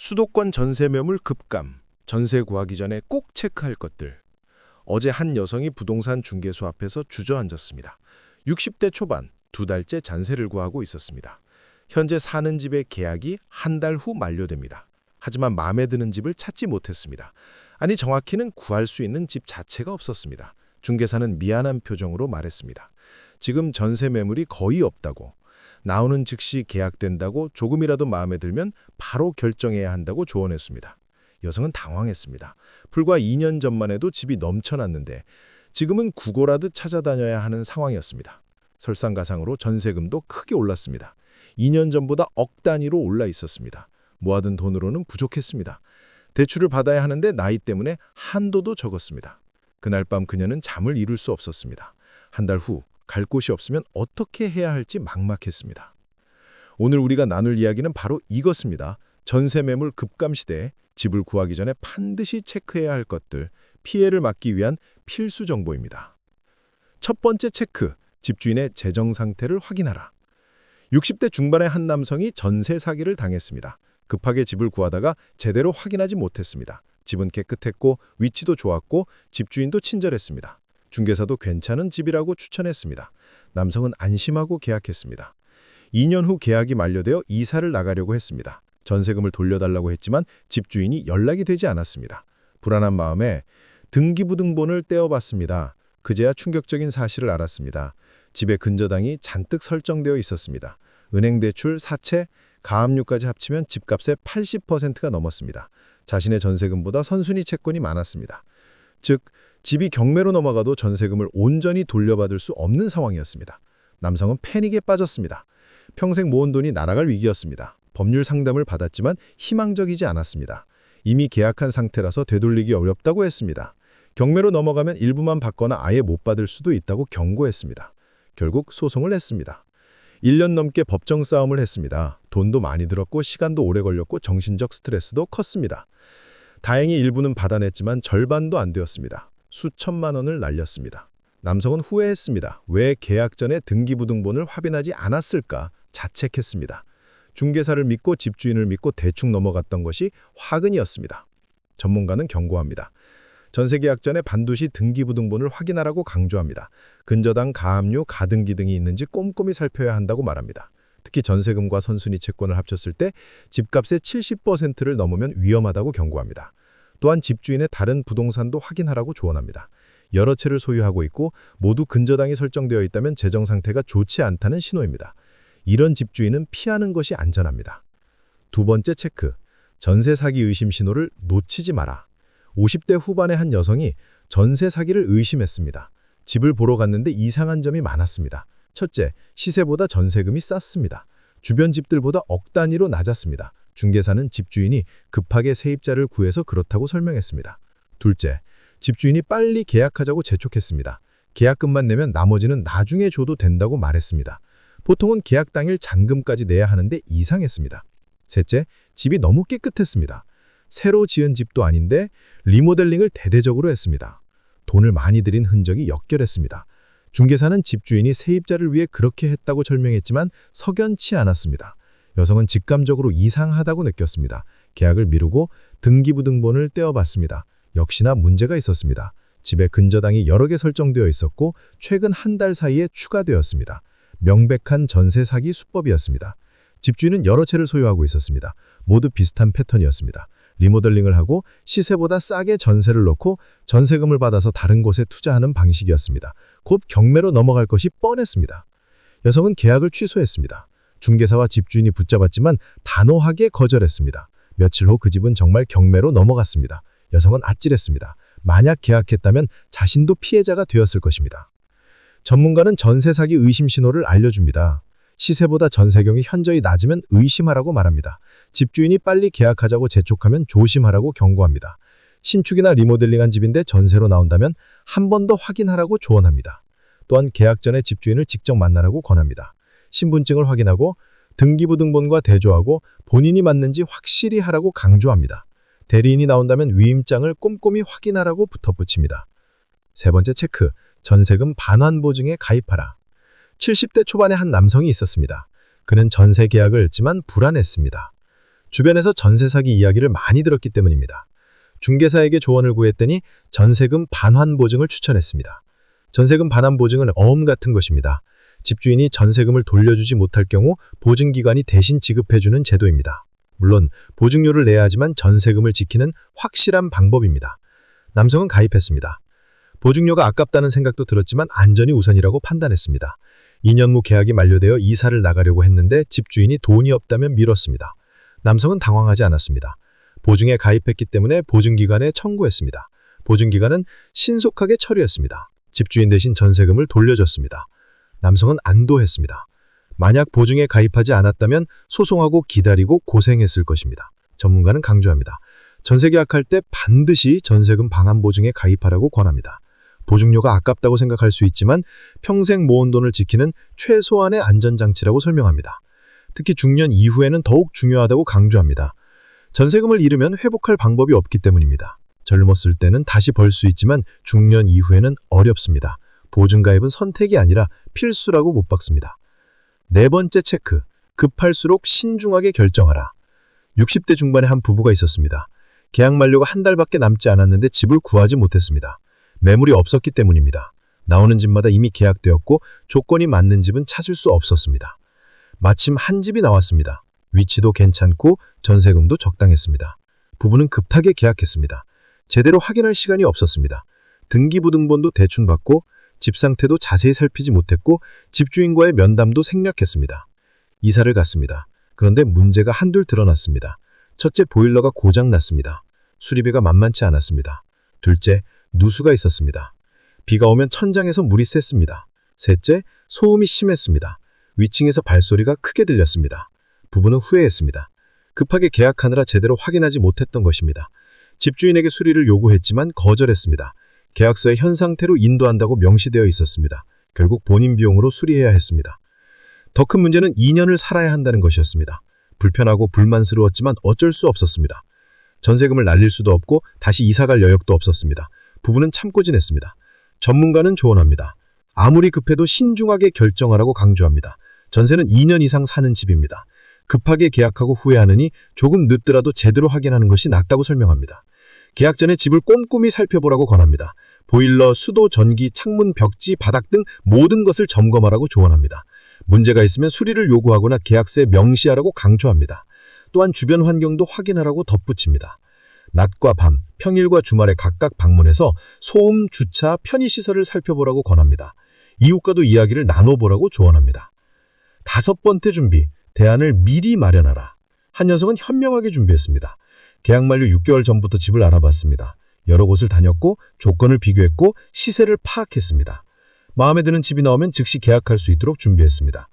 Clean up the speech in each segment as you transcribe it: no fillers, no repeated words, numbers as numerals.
수도권 전세 매물 급감, 전세 구하기 전에 꼭 체크할 것들. 어제 한 여성이 부동산 중개소 앞에서 주저앉았습니다. 60대 초반, 2달째 전세를 구하고 있었습니다. 현재 사는 집의 계약이 한 달 후 만료됩니다. 하지만 마음에 드는 집을 찾지 못했습니다. 아니 정확히는 구할 수 있는 집 자체가 없었습니다. 중개사는 미안한 표정으로 말했습니다. 지금 전세 매물이 거의 없다고. 나오는 즉시 계약된다고 조금이라도 마음에 들면 바로 결정해야 한다고 조언했습니다. 여성은 당황했습니다. 불과 2년 전만 해도 집이 넘쳐났는데 지금은 구걸하듯 찾아다녀야 하는 상황이었습니다. 설상가상으로 전세금도 크게 올랐습니다. 2년 전보다 억 단위로 올라 있었습니다. 모아둔 돈으로는 부족했습니다. 대출을 받아야 하는데 나이 때문에 한도도 적었습니다. 그날 밤 그녀는 잠을 이룰 수 없었습니다. 한 달 후 갈 곳이 없으면 어떻게 해야 할지 막막했습니다. 오늘 우리가 나눌 이야기는 바로 이것입니다. 전세 매물 급감 시대에 집을 구하기 전에 반드시 체크해야 할 것들, 피해를 막기 위한 필수 정보입니다. 첫 번째 체크, 집주인의 재정 상태를 확인하라. 60대 중반의 한 남성이 전세 사기를 당했습니다. 급하게 집을 구하다가 제대로 확인하지 못했습니다. 집은 깨끗했고 위치도 좋았고 집주인도 친절했습니다. 중개사도 괜찮은 집이라고 추천했습니다. 남성은 안심하고 계약했습니다. 2년 후 계약이 만료되어 이사를 나가려고 했습니다. 전세금을 돌려달라고 했지만 집주인이 연락이 되지 않았습니다. 불안한 마음에 등기부등본을 떼어봤습니다. 그제야 충격적인 사실을 알았습니다. 집에 근저당이 잔뜩 설정되어 있었습니다. 은행 대출, 사채, 가압류까지 합치면 집값의 80%가 넘었습니다. 자신의 전세금보다 선순위 채권이 많았습니다. 즉, 집이 경매로 넘어가도 전세금을 온전히 돌려받을 수 없는 상황이었습니다. 남성은 패닉에 빠졌습니다. 평생 모은 돈이 날아갈 위기였습니다. 법률 상담을 받았지만 희망적이지 않았습니다. 이미 계약한 상태라서 되돌리기 어렵다고 했습니다. 경매로 넘어가면 일부만 받거나 아예 못 받을 수도 있다고 경고했습니다. 결국 소송을 했습니다. 1년 넘게 법정 싸움을 했습니다. 돈도 많이 들었고 시간도 오래 걸렸고 정신적 스트레스도 컸습니다. 다행히 일부는 받아냈지만 절반도 안 되었습니다. 수천만 원을 날렸습니다. 남성은 후회했습니다. 왜 계약 전에 등기부등본을 확인하지 않았을까 자책했습니다. 중개사를 믿고 집주인을 믿고 대충 넘어갔던 것이 화근이었습니다. 전문가는 경고합니다. 전세계약 전에 반드시 등기부등본을 확인하라고 강조합니다. 근저당, 가압류, 가등기 등이 있는지 꼼꼼히 살펴야 한다고 말합니다. 특히 전세금과 선순위 채권을 합쳤을 때 집값의 70%를 넘으면 위험하다고 경고합니다. 또한 집주인의 다른 부동산도 확인하라고 조언합니다. 여러 채를 소유하고 있고 모두 근저당이 설정되어 있다면 재정 상태가 좋지 않다는 신호입니다. 이런 집주인은 피하는 것이 안전합니다. 두 번째 체크, 전세 사기 의심 신호를 놓치지 마라. 50대 후반의 한 여성이 전세 사기를 의심했습니다. 집을 보러 갔는데 이상한 점이 많았습니다. 첫째, 시세보다 전세금이 쌌습니다. 주변 집들보다 억 단위로 낮았습니다. 중개사는 집주인이 급하게 세입자를 구해서 그렇다고 설명했습니다. 둘째, 집주인이 빨리 계약하자고 재촉했습니다. 계약금만 내면 나머지는 나중에 줘도 된다고 말했습니다. 보통은 계약 당일 잔금까지 내야 하는데 이상했습니다. 셋째, 집이 너무 깨끗했습니다. 새로 지은 집도 아닌데 리모델링을 대대적으로 했습니다. 돈을 많이 들인 흔적이 역결했습니다. 중개사는 집주인이 세입자를 위해 그렇게 했다고 설명했지만 석연치 않았습니다. 여성은 직감적으로 이상하다고 느꼈습니다. 계약을 미루고 등기부등본을 떼어봤습니다. 역시나 문제가 있었습니다. 집에 근저당이 여러 개 설정되어 있었고 최근 한 달 사이에 추가되었습니다. 명백한 전세 사기 수법이었습니다. 집주인은 여러 채를 소유하고 있었습니다. 모두 비슷한 패턴이었습니다. 리모델링을 하고 시세보다 싸게 전세를 놓고 전세금을 받아서 다른 곳에 투자하는 방식이었습니다. 곧 경매로 넘어갈 것이 뻔했습니다. 여성은 계약을 취소했습니다. 중개사와 집주인이 붙잡았지만 단호하게 거절했습니다. 며칠 후 그 집은 정말 경매로 넘어갔습니다. 여성은 아찔했습니다. 만약 계약했다면 자신도 피해자가 되었을 것입니다. 전문가는 전세 사기 의심 신호를 알려줍니다. 시세보다 전세금이 현저히 낮으면 의심하라고 말합니다. 집주인이 빨리 계약하자고 재촉하면 조심하라고 경고합니다. 신축이나 리모델링한 집인데 전세로 나온다면 한 번 더 확인하라고 조언합니다. 또한 계약 전에 집주인을 직접 만나라고 권합니다. 신분증을 확인하고 등기부등본과 대조하고 본인이 맞는지 확실히 하라고 강조합니다. 대리인이 나온다면 위임장을 꼼꼼히 확인하라고 붙어붙입니다. 세 번째 체크, 전세금 반환 보증에 가입하라. 70대 초반의 한 남성이 있었습니다. 그는 전세 계약을 했지만 불안했습니다. 주변에서 전세 사기 이야기를 많이 들었기 때문입니다. 중개사에게 조언을 구했더니 전세금 반환 보증을 추천했습니다. 전세금 반환 보증은 어음 같은 것입니다. 집주인이 전세금을 돌려주지 못할 경우 보증기관이 대신 지급해주는 제도입니다. 물론 보증료를 내야 하지만 전세금을 지키는 확실한 방법입니다. 남성은 가입했습니다. 보증료가 아깝다는 생각도 들었지만 안전이 우선이라고 판단했습니다. 2년 후 계약이 만료되어 이사를 나가려고 했는데 집주인이 돈이 없다면 미뤘습니다. 남성은 당황하지 않았습니다. 보증에 가입했기 때문에 보증기관에 청구했습니다. 보증기관은 신속하게 처리했습니다. 집주인 대신 전세금을 돌려줬습니다. 남성은 안도했습니다. 만약 보증에 가입하지 않았다면 소송하고 기다리고 고생했을 것입니다. 전문가는 강조합니다. 전세 계약할 때 반드시 전세금 반환 보증에 가입하라고 권합니다. 보증료가 아깝다고 생각할 수 있지만 평생 모은 돈을 지키는 최소한의 안전장치라고 설명합니다. 특히 중년 이후에는 더욱 중요하다고 강조합니다. 전세금을 잃으면 회복할 방법이 없기 때문입니다. 젊었을 때는 다시 벌 수 있지만 중년 이후에는 어렵습니다. 보증가입은 선택이 아니라 필수라고 못 박습니다. 네 번째 체크, 급할수록 신중하게 결정하라. 60대 중반의 한 부부가 있었습니다. 계약 만료가 한 달밖에 남지 않았는데 집을 구하지 못했습니다. 매물이 없었기 때문입니다. 나오는 집마다 이미 계약되었고 조건이 맞는 집은 찾을 수 없었습니다. 마침 한 집이 나왔습니다. 위치도 괜찮고 전세금도 적당했습니다. 부부는 급하게 계약했습니다. 제대로 확인할 시간이 없었습니다. 등기부등본도 대충 받고 집 상태도 자세히 살피지 못했고 집주인과의 면담도 생략했습니다. 이사를 갔습니다. 그런데 문제가 한둘 드러났습니다. 첫째, 보일러가 고장났습니다. 수리비가 만만치 않았습니다. 둘째, 누수가 있었습니다. 비가 오면 천장에서 물이 샜습니다. 셋째, 소음이 심했습니다. 위층에서 발소리가 크게 들렸습니다. 부부는 후회했습니다. 급하게 계약하느라 제대로 확인하지 못했던 것입니다. 집주인에게 수리를 요구했지만 거절했습니다. 계약서에 현 상태로 인도한다고 명시되어 있었습니다. 결국 본인 비용으로 수리해야 했습니다. 더 큰 문제는 2년을 살아야 한다는 것이었습니다. 불편하고 불만스러웠지만 어쩔 수 없었습니다. 전세금을 날릴 수도 없고 다시 이사갈 여력도 없었습니다. 부부는 참고 지냈습니다. 전문가는 조언합니다. 아무리 급해도 신중하게 결정하라고 강조합니다. 전세는 2년 이상 사는 집입니다. 급하게 계약하고 후회하느니 조금 늦더라도 제대로 확인하는 것이 낫다고 설명합니다. 계약 전에 집을 꼼꼼히 살펴보라고 권합니다. 보일러, 수도, 전기, 창문, 벽지, 바닥 등 모든 것을 점검하라고 조언합니다. 문제가 있으면 수리를 요구하거나 계약서에 명시하라고 강조합니다. 또한 주변 환경도 확인하라고 덧붙입니다. 낮과 밤, 평일과 주말에 각각 방문해서 소음, 주차, 편의시설을 살펴보라고 권합니다. 이웃과도 이야기를 나눠보라고 조언합니다. 다섯 번째 준비, 대안을 미리 마련하라. 한 여성은 현명하게 준비했습니다. 계약 만료 6개월 전부터 집을 알아봤습니다. 여러 곳을 다녔고 조건을 비교했고 시세를 파악했습니다. 마음에 드는 집이 나오면 즉시 계약할 수 있도록 준비했습니다.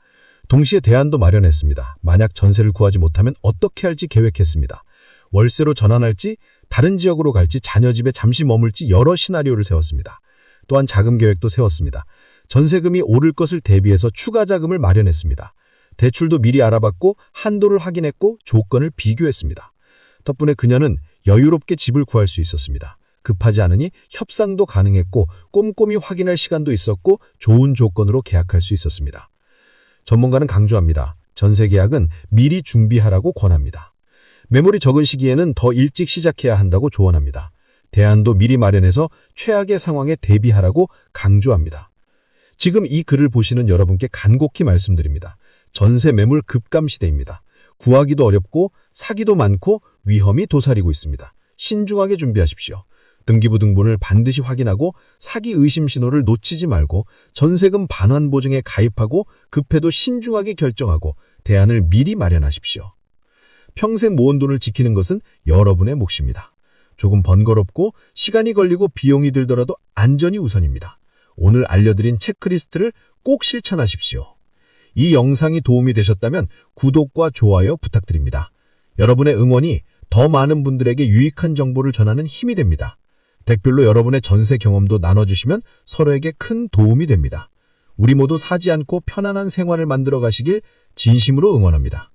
동시에 대안도 마련했습니다. 만약 전세를 구하지 못하면 어떻게 할지 계획했습니다. 월세로 전환할지, 다른 지역으로 갈지, 자녀 집에 잠시 머물지 여러 시나리오를 세웠습니다. 또한 자금 계획도 세웠습니다. 전세금이 오를 것을 대비해서 추가 자금을 마련했습니다. 대출도 미리 알아봤고 한도를 확인했고 조건을 비교했습니다. 덕분에 그녀는 여유롭게 집을 구할 수 있었습니다. 급하지 않으니 협상도 가능했고 꼼꼼히 확인할 시간도 있었고 좋은 조건으로 계약할 수 있었습니다. 전문가는 강조합니다. 전세 계약은 미리 준비하라고 권합니다. 매물이 적은 시기에는 더 일찍 시작해야 한다고 조언합니다. 대안도 미리 마련해서 최악의 상황에 대비하라고 강조합니다. 지금 이 글을 보시는 여러분께 간곡히 말씀드립니다. 전세 매물 급감 시대입니다. 구하기도 어렵고 사기도 많고 위험이 도사리고 있습니다. 신중하게 준비하십시오. 등기부등본을 반드시 확인하고 사기 의심 신호를 놓치지 말고 전세금 반환 보증에 가입하고 급해도 신중하게 결정하고 대안을 미리 마련하십시오. 평생 모은 돈을 지키는 것은 여러분의 몫입니다. 조금 번거롭고 시간이 걸리고 비용이 들더라도 안전이 우선입니다. 오늘 알려드린 체크리스트를 꼭 실천하십시오. 이 영상이 도움이 되셨다면 구독과 좋아요 부탁드립니다. 여러분의 응원이 더 많은 분들에게 유익한 정보를 전하는 힘이 됩니다. 댓글로 여러분의 전세 경험도 나눠주시면 서로에게 큰 도움이 됩니다. 우리 모두 사지 않고 편안한 생활을 만들어 가시길 진심으로 응원합니다.